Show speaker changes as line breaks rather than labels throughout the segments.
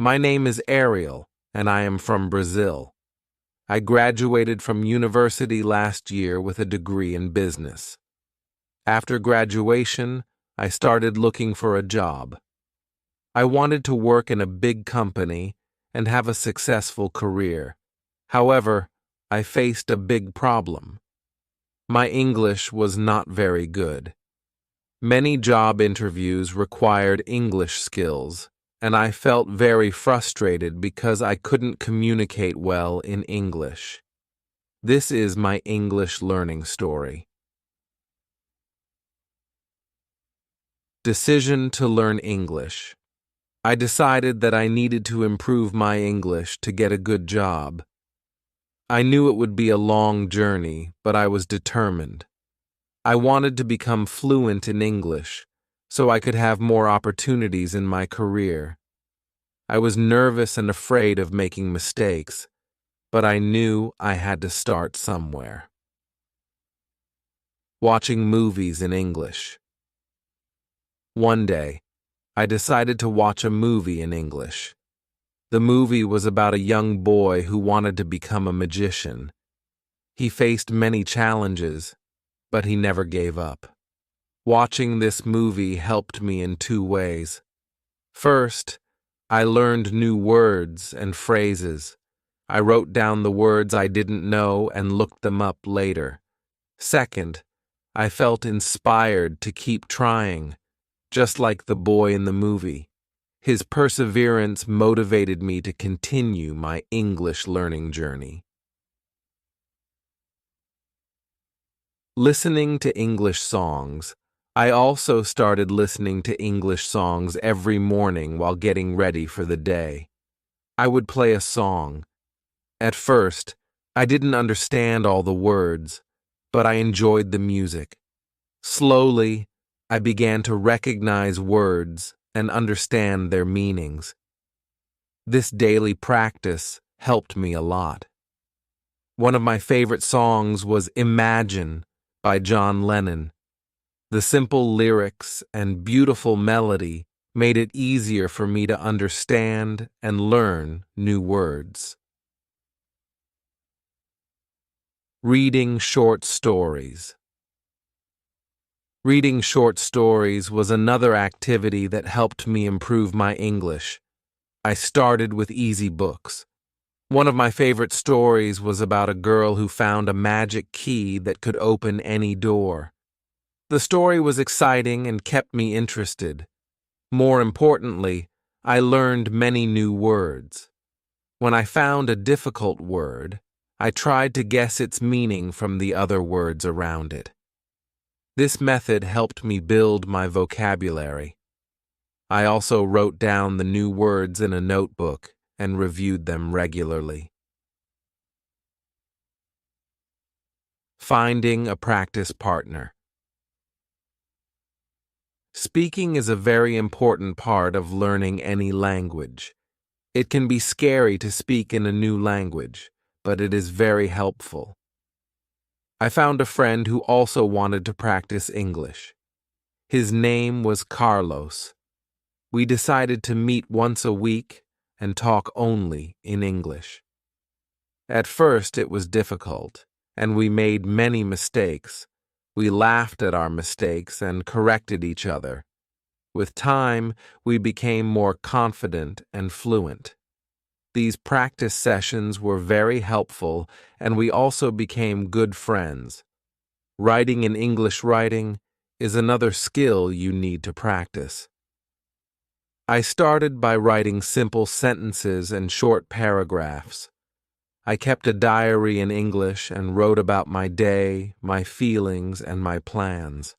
My name is Ariel, and I am from Brazil. I graduated from university last year with a degree in business. After graduation, I started looking for a job. I wanted to work in a big company and have a successful career. However, I faced a big problem. My English was not very good. Many job interviews required English skills, and I felt very frustrated because I couldn't communicate well in English. This is my English learning story. Decision to learn English. I decided that I needed to improve my English to get a good job. I knew it would be a long journey, but I was determined. I wanted to become fluent in English so I could have more opportunities in my career. I was nervous and afraid of making mistakes, but I knew I had to start somewhere. Watching movies in English. One day, I decided to watch a movie in English. The movie was about a young boy who wanted to become a magician. He faced many challenges, but he never gave up. Watching this movie helped me in two ways. First, I learned new words and phrases. I wrote down the words I didn't know and looked them up later. Second, I felt inspired to keep trying, just like the boy in the movie. His perseverance motivated me to continue my English learning journey. Listening to English songs. I also started listening to English songs every morning while getting ready for the day. I would play a song. At first, I didn't understand all the words, but I enjoyed the music. Slowly, I began to recognize words and understand their meanings. This daily practice helped me a lot. One of my favorite songs was Imagine by John Lennon. The simple lyrics and beautiful melody made it easier for me to understand and learn new words. Reading short stories. Reading short stories was another activity that helped me improve my English. I started with easy books. One of my favorite stories was about a girl who found a magic key that could open any door. The story was exciting and kept me interested. More importantly, I learned many new words. When I found a difficult word, I tried to guess its meaning from the other words around it. This method helped me build my vocabulary. I also wrote down the new words in a notebook and reviewed them regularly. Finding a practice partner. Speaking is a very important part of learning any language. It can be scary to speak in a new language, but it is very helpful. I found a friend who also wanted to practice English. His name was Carlos. We decided to meet once a week and talk only in English. At first it was difficult, and we made many mistakes. We laughed at our mistakes and corrected each other. With time, we became more confident and fluent. These practice sessions were very helpful, and we also became good friends. Writing in English writing is another skill you need to practice. I started by writing simple sentences and short paragraphs. I kept a diary in English and wrote about my day, my feelings, and my plans.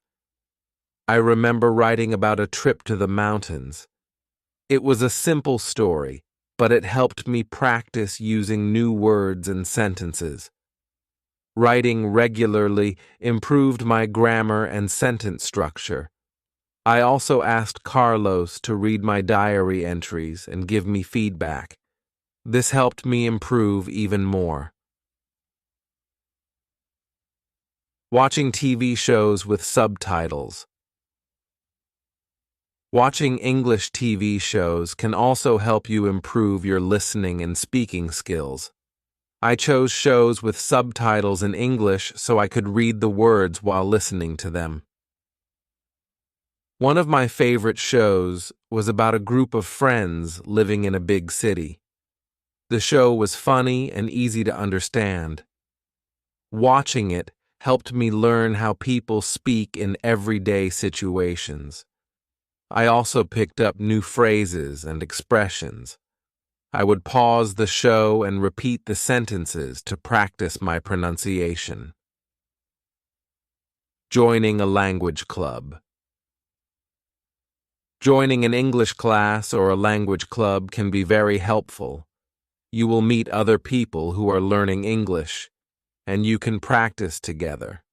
I remember writing about a trip to the mountains. It was a simple story, but it helped me practice using new words and sentences. Writing regularly improved my grammar and sentence structure. I also asked Carlos to read my diary entries and give me feedback. This helped me improve even more. Watching TV shows with subtitles. Watching English TV shows can also help you improve your listening and speaking skills. I chose shows with subtitles in English so I could read the words while listening to them. One of my favorite shows was about a group of friends living in a big city. The show was funny and easy to understand. Watching it helped me learn how people speak in everyday situations. I also picked up new phrases and expressions. I would pause the show and repeat the sentences to practice my pronunciation. Joining a language club. Joining an English class or a language club can be very helpful. You will meet other people who are learning English, and you can practice together.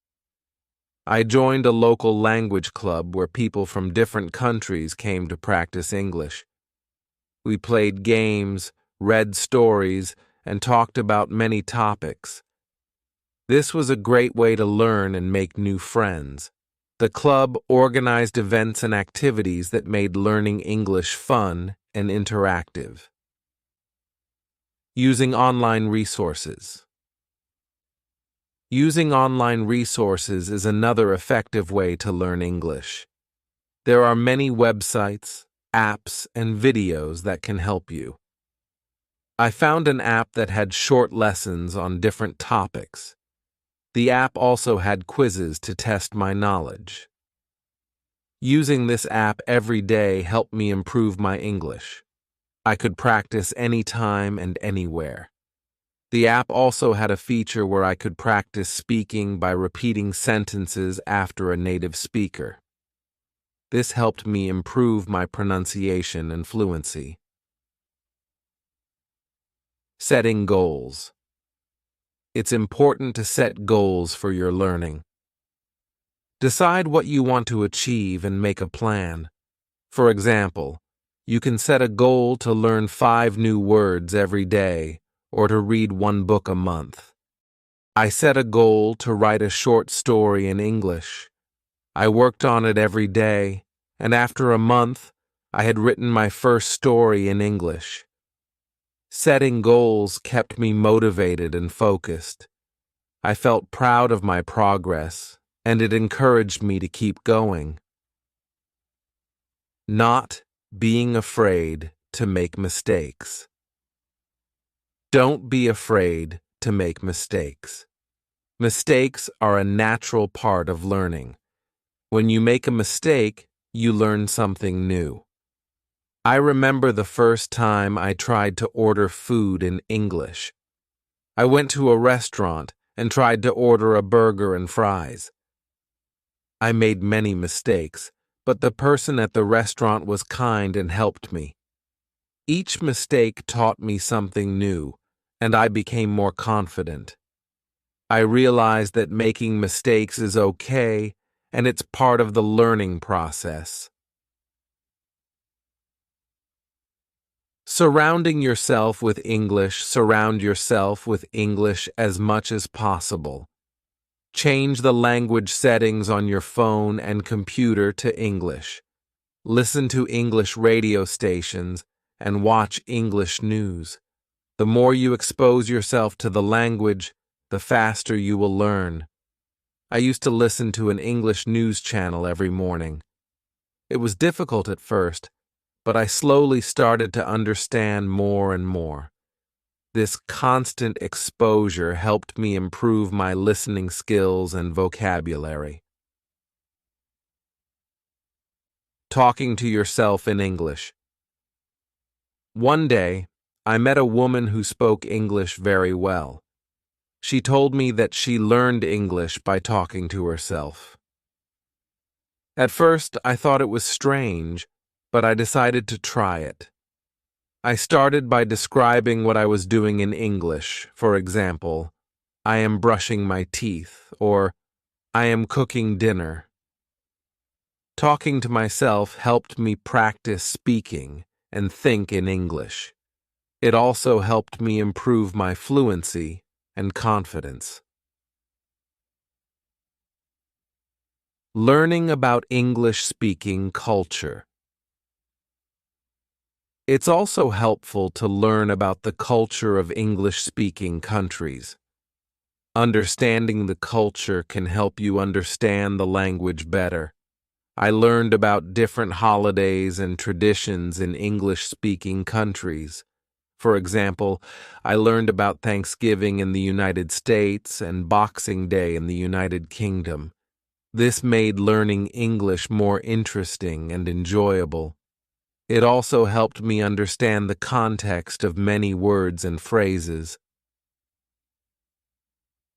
I joined a local language club where people from different countries came to practice English. We played games, read stories, and talked about many topics. This was a great way to learn and make new friends. The club organized events and activities that made learning English fun and interactive. Using online resources. Using online resources is another effective way to learn English. There are many websites, apps, and videos that can help you. I found an app that had short lessons on different topics. The app also had quizzes to test my knowledge. Using this app every day helped me improve my English. I could practice anytime and anywhere. The app also had a feature where I could practice speaking by repeating sentences after a native speaker. This helped me improve my pronunciation and fluency. Setting goals. It's important to set goals for your learning. Decide what you want to achieve and make a plan. For example, you can set a goal to learn 5 new words every day or to read 1 book a month. I set a goal to write a short story in English. I worked on it every day, and after a month, I had written my first story in English. Setting goals kept me motivated and focused. I felt proud of my progress, and it encouraged me to keep going. Not being afraid to make mistakes. Don't be afraid to make mistakes. Mistakes are a natural part of learning. When you make a mistake, you learn something new. I remember the first time I tried to order food in English. I went to a restaurant and tried to order a burger and fries. I made many mistakes, but the person at the restaurant was kind and helped me. Each mistake taught me something new, and I became more confident. I realized that making mistakes is okay, and it's part of the learning process. Surround yourself with English as much as possible. Change the language settings on your phone and computer to English. Listen to English radio stations and watch English news. The more you expose yourself to the language, the faster you will learn. I used to listen to an English news channel every morning. It was difficult at first, but I slowly started to understand more and more. This constant exposure helped me improve my listening skills and vocabulary. Talking to yourself in English. One day, I met a woman who spoke English very well. She told me that she learned English by talking to herself. At first, I thought it was strange, but I decided to try it. I started by describing what I was doing in English. For example, I am brushing my teeth, or I am cooking dinner. Talking to myself helped me practice speaking and think in English. It also helped me improve my fluency and confidence. Learning about English speaking culture. It's also helpful to learn about the culture of English-speaking countries. Understanding the culture can help you understand the language better. I learned about different holidays and traditions in English-speaking countries. For example, I learned about Thanksgiving in the United States and Boxing Day in the United Kingdom. This made learning English more interesting and enjoyable. It also helped me understand the context of many words and phrases.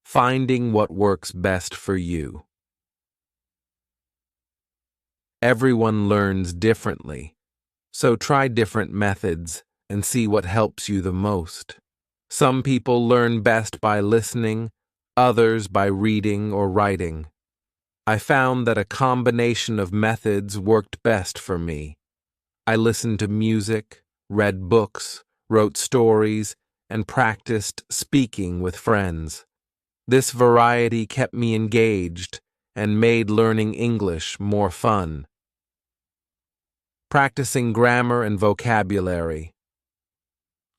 Finding what works best for you. Everyone learns differently, so try different methods and see what helps you the most. Some people learn best by listening, others by reading or writing. I found that a combination of methods worked best for me. I listened to music, read books, wrote stories, and practiced speaking with friends. This variety kept me engaged and made learning English more fun. Practicing grammar and vocabulary.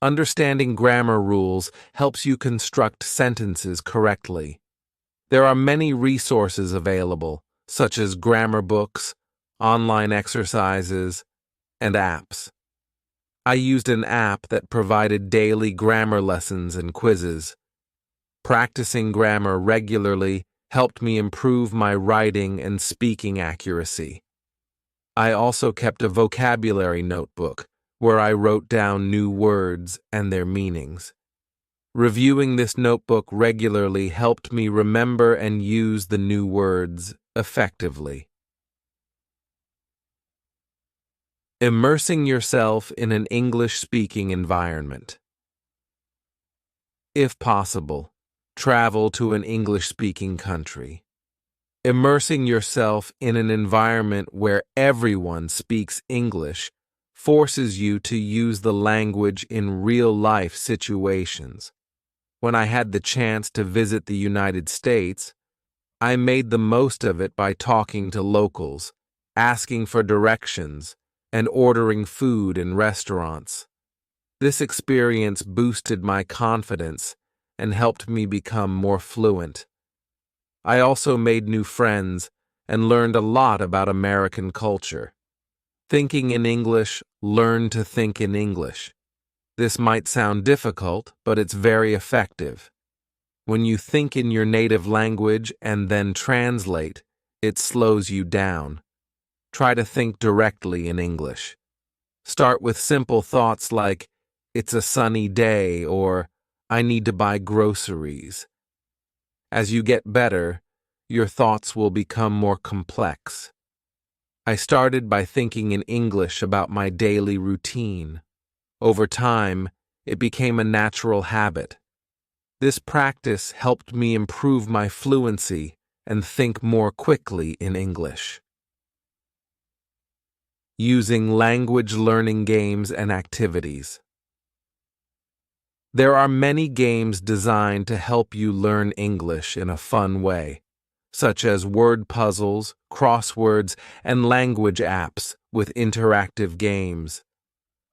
Understanding grammar rules helps you construct sentences correctly. There are many resources available, such as grammar books, online exercises, and apps. I used an app that provided daily grammar lessons and quizzes. Practicing grammar regularly helped me improve my writing and speaking accuracy. I also kept a vocabulary notebook where I wrote down new words and their meanings. Reviewing this notebook regularly helped me remember and use the new words effectively. Immersing yourself in an English-speaking environment. If possible, travel to an English-speaking country. Immersing yourself in an environment where everyone speaks English forces you to use the language in real-life situations. When I had the chance to visit the United States, I made the most of it by talking to locals, asking for directions, and ordering food in restaurants. This experience boosted my confidence and helped me become more fluent. I also made new friends and learned a lot about American culture. Thinking in English, learn to think in English. This might sound difficult, but it's very effective. When you think in your native language and then translate, it slows you down. Try to think directly in English. Start with simple thoughts like, "It's a sunny day," or "I need to buy groceries." As you get better, your thoughts will become more complex. I started by thinking in English about my daily routine. Over time, it became a natural habit. This practice helped me improve my fluency and think more quickly in English. Using language learning games and activities. There are many games designed to help you learn English in a fun way, such as word puzzles, crosswords, and language apps with interactive games.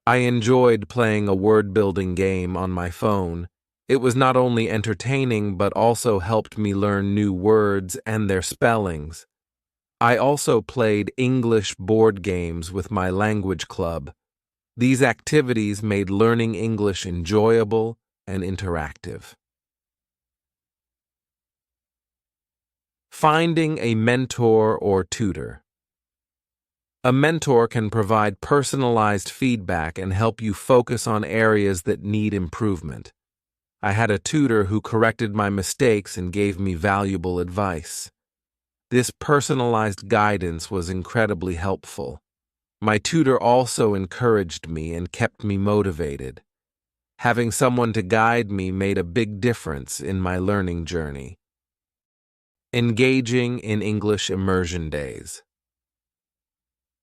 I enjoyed playing a word-building game on my phone. It was not only entertaining but also helped me learn new words and their spellings. I also played English board games with my language club. These activities made learning English enjoyable and interactive. Finding a mentor or tutor. A mentor can provide personalized feedback and help you focus on areas that need improvement. I had a tutor who corrected my mistakes and gave me valuable advice. This personalized guidance was incredibly helpful. My tutor also encouraged me and kept me motivated. Having someone to guide me made a big difference in my learning journey. Engaging in English immersion days.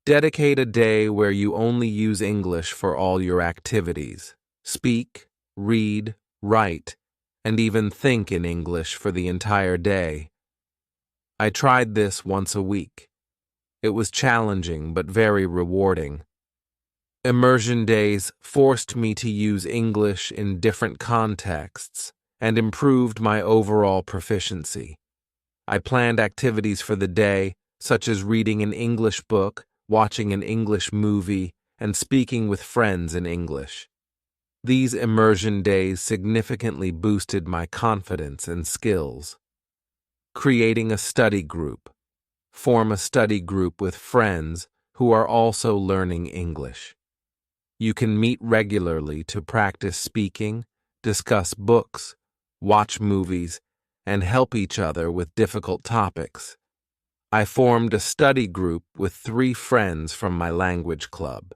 Dedicate a day where you only use English for all your activities. Speak, read, write, and even think in English for the entire day. I tried this once a week. It was challenging but very rewarding. Immersion days forced me to use English in different contexts and improved my overall proficiency. I planned activities for the day, such as reading an English book, watching an English movie, and speaking with friends in English. These immersion days significantly boosted my confidence and skills. Creating a study group. Form a study group with friends who are also learning English. You can meet regularly to practice speaking, discuss books, watch movies, and help each other with difficult topics. I formed a study group with 3 friends from my language club.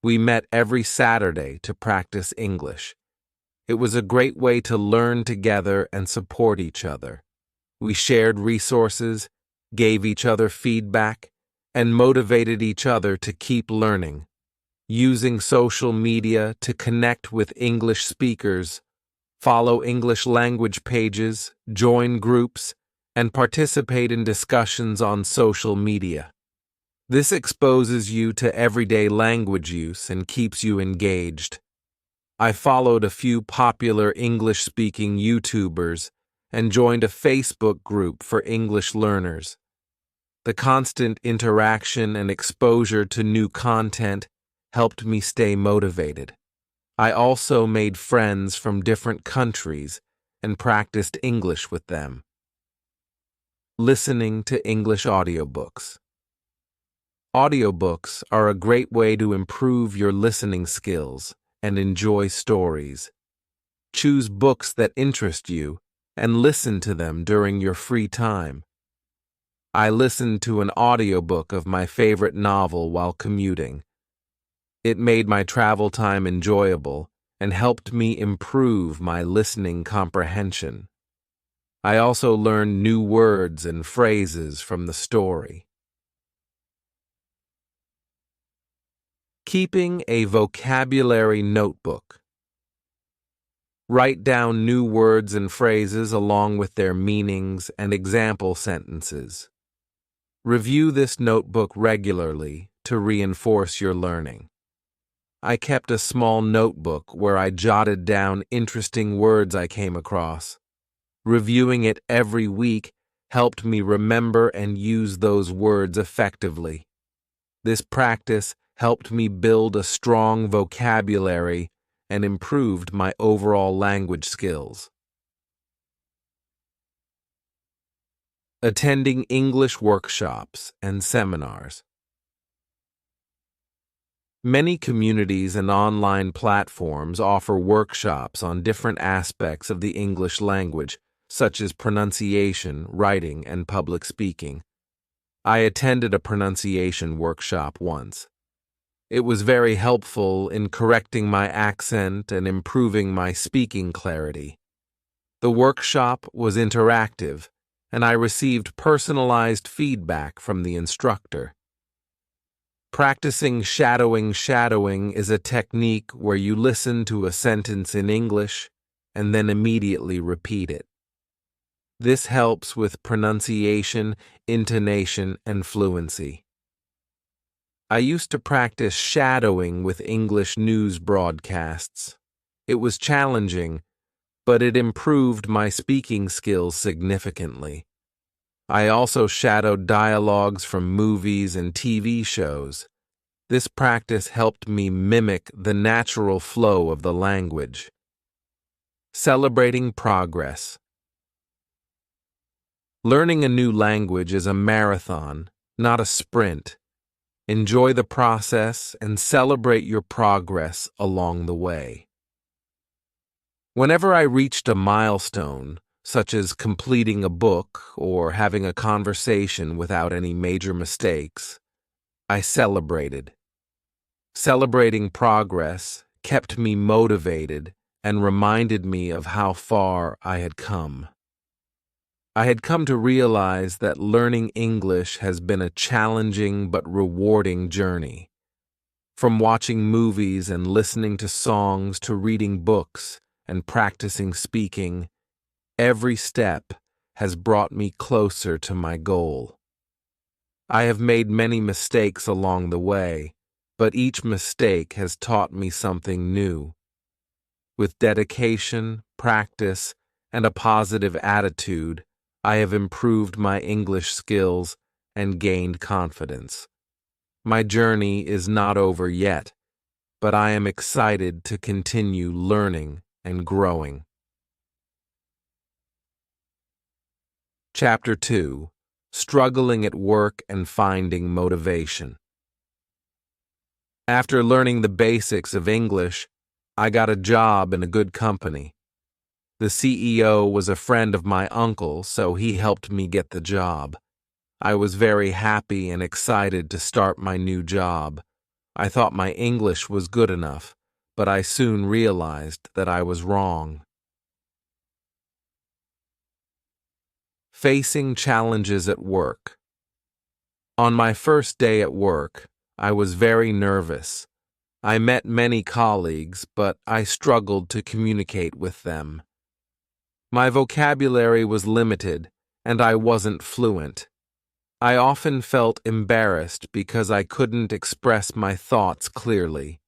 We met every Saturday to practice English. It was a great way to learn together and support each other. We shared resources, gave each other feedback, and motivated each other to keep learning. Using social media to connect with English speakers, follow English language pages, join groups, and participate in discussions on social media. This exposes you to everyday language use and keeps you engaged. I followed a few popular English-speaking YouTubers and joined a Facebook group for English learners. The constant interaction and exposure to new content helped me stay motivated. I also made friends from different countries and practiced English with them. Listening to English audiobooks. Audiobooks are a great way to improve your listening skills and enjoy stories. Choose books that interest you and listen to them during your free time. I listened to an audiobook of my favorite novel while commuting. It made my travel time enjoyable and helped me improve my listening comprehension. I also learned new words and phrases from the story. Keeping a vocabulary notebook. Write down new words and phrases along with their meanings and example sentences. Review this notebook regularly to reinforce your learning. I kept a small notebook where I jotted down interesting words I came across. Reviewing it every week helped me remember and use those words effectively. This practice helped me build a strong vocabulary and improved my overall language skills. Attending English workshops and seminars. Many communities and online platforms offer workshops on different aspects of the English language, such as pronunciation, writing, and public speaking. I attended a pronunciation workshop once. It was very helpful in correcting my accent and improving my speaking clarity. The workshop was interactive, and I received personalized feedback from the instructor. Practicing shadowing is a technique where you listen to a sentence in English and then immediately repeat it. This helps with pronunciation, intonation, and fluency. I used to practice shadowing with English news broadcasts. It was challenging, but it improved my speaking skills significantly. I also shadowed dialogues from movies and TV shows. This practice helped me mimic the natural flow of the language. Celebrating progress. Learning a new language is a marathon, not a sprint. Enjoy the process and celebrate your progress along the way. Whenever I reached a milestone, such as completing a book or having a conversation without any major mistakes, I celebrated. Celebrating progress kept me motivated and reminded me of how far I had come. I had come to realize that learning English has been a challenging but rewarding journey. From watching movies and listening to songs to reading books and practicing speaking, every step has brought me closer to my goal. I have made many mistakes along the way, but each mistake has taught me something new. With dedication, practice, and a positive attitude, I have improved my English skills and gained confidence. My journey is not over yet, but I am excited to continue learning and growing. Chapter 2: Struggling at Work and Finding Motivation. After learning the basics of English, I got a job in a good company. The CEO was a friend of my uncle, so he helped me get the job. I was very happy and excited to start my new job. I thought my English was good enough, but I soon realized that I was wrong. Facing challenges at work. On my first day at work, I was very nervous. I met many colleagues, but I struggled to communicate with them. My vocabulary was limited, and I wasn't fluent. I often felt embarrassed because I couldn't express my thoughts clearly.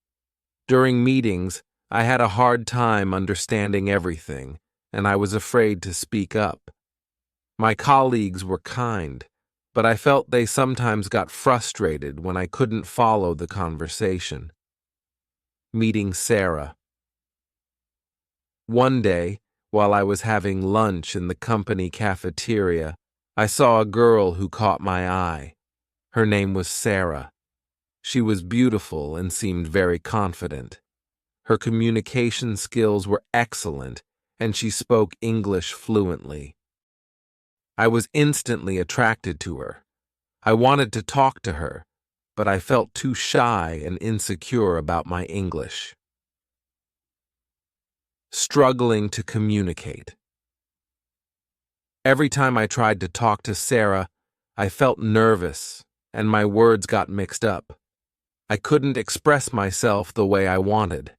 During meetings, I had a hard time understanding everything, and I was afraid to speak up. My colleagues were kind, but I felt they sometimes got frustrated when I couldn't follow the conversation. Meeting Sarah. One day, while I was having lunch in the company cafeteria, I saw a girl who caught my eye. Her name was Sarah. She was beautiful and seemed very confident. Her communication skills were excellent, and she spoke English fluently. I was instantly attracted to her. I wanted to talk to her, but I felt too shy and insecure about my English. Struggling to communicate. Every time I tried to talk to Sarah, I felt nervous and my words got mixed up. I couldn't express myself the way I wanted.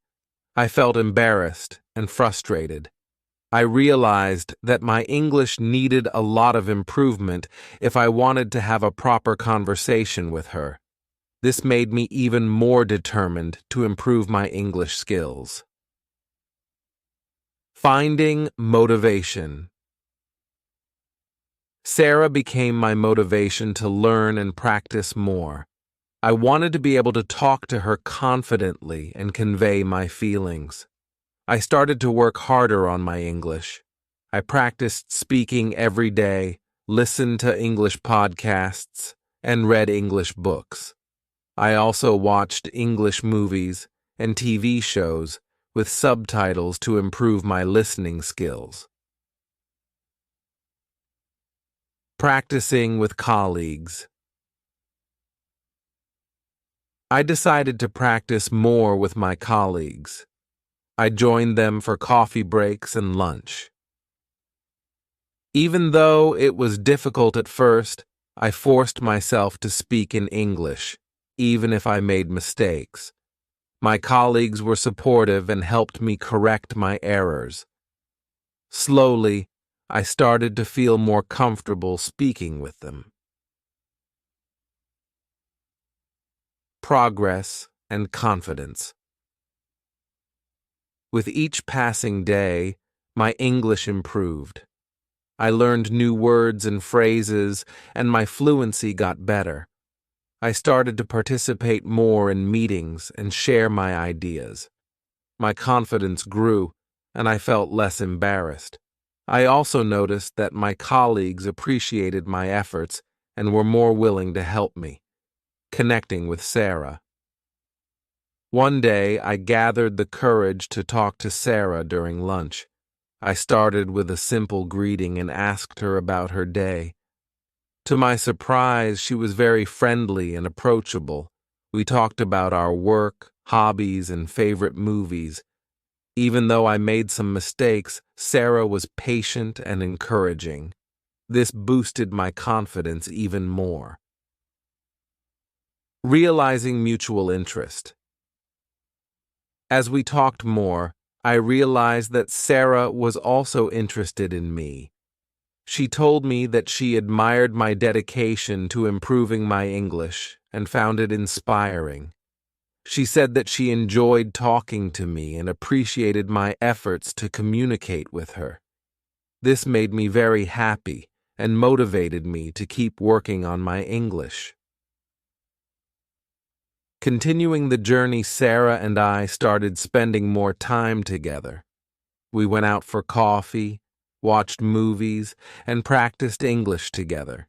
I felt embarrassed and frustrated. I realized that my English needed a lot of improvement if I wanted to have a proper conversation with her. This made me even more determined to improve my English skills. Finding motivation. Sarah became my motivation to learn and practice more. I wanted to be able to talk to her confidently and convey my feelings. I started to work harder on my English. I practiced speaking every day, listened to English podcasts, and read English books. I also watched English movies and TV shows with subtitles to improve my listening skills. Practicing with colleagues. I decided to practice more with my colleagues. I joined them for coffee breaks and lunch. Even though it was difficult at first, I forced myself to speak in English, even if I made mistakes. My colleagues were supportive and helped me correct my errors. Slowly, I started to feel more comfortable speaking with them. Progress and confidence. With each passing day, my English improved. I learned new words and phrases, and my fluency got better. I started to participate more in meetings and share my ideas. My confidence grew, and I felt less embarrassed. I also noticed that my colleagues appreciated my efforts and were more willing to help me. Connecting with Sarah. One day, I gathered the courage to talk to Sarah during lunch. I started with a simple greeting and asked her about her day. To my surprise, she was very friendly and approachable. We talked about our work, hobbies, and favorite movies. Even though I made some mistakes, Sarah was patient and encouraging. This boosted my confidence even more. Realizing mutual interest. As we talked more, I realized that Sarah was also interested in me. She told me that she admired my dedication to improving my English and found it inspiring. She said that she enjoyed talking to me and appreciated my efforts to communicate with her. This made me very happy and motivated me to keep working on my English. Continuing the journey, Sarah and I started spending more time together. We went out for coffee, watched movies, and practiced English together.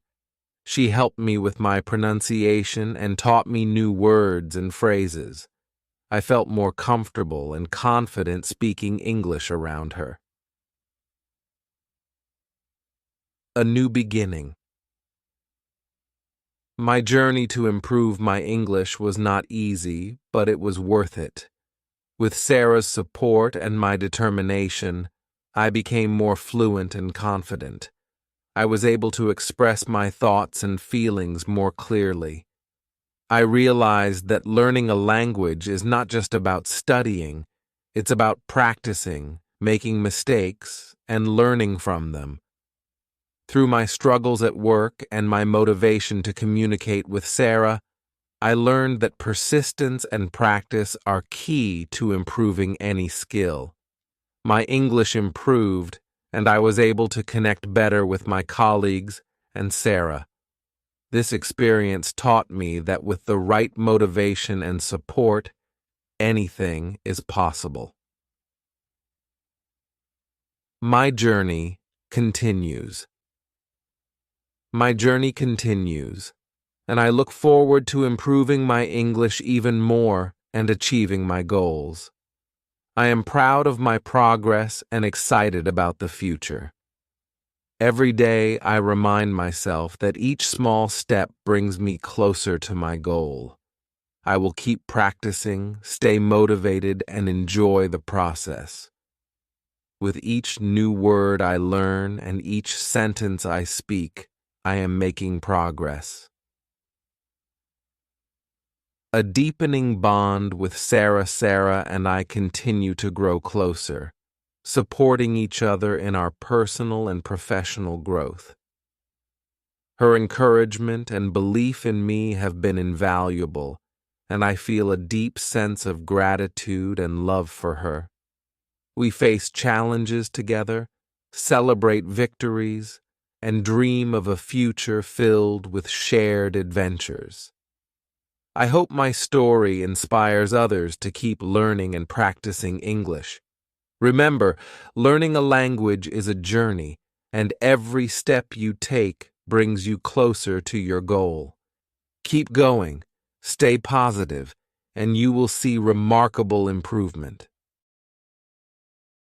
She helped me with my pronunciation and taught me new words and phrases. I felt more comfortable and confident speaking English around her. A new beginning. My journey to improve my English was not easy, but it was worth it. With Sarah's support and my determination, I became more fluent and confident. I was able to express my thoughts and feelings more clearly. I realized that learning a language is not just about studying, it's about practicing, making mistakes, and learning from them. Through my struggles at work and my motivation to communicate with Sarah, I learned that persistence and practice are key to improving any skill. My English improved, and I was able to connect better with my colleagues and Sarah. This experience taught me that with the right motivation and support, anything is possible. My journey continues. My journey continues, and I look forward to improving my English even more and achieving my goals. I am proud of my progress and excited about the future. Every day I remind myself that each small step brings me closer to my goal. I will keep practicing, stay motivated, and enjoy the process. With each new word I learn and each sentence I speak, I am making progress. A deepening bond with Sarah and I continue to grow closer, supporting each other in our personal and professional growth. Her encouragement and belief in me have been invaluable, and I feel a deep sense of gratitude and love for her. We face challenges together, celebrate victories, and dream of a future filled with shared adventures. I hope my story inspires others to keep learning and practicing English. Remember, learning a language is a journey, and every step you take brings you closer to your goal. Keep going, stay positive, and you will see remarkable improvement.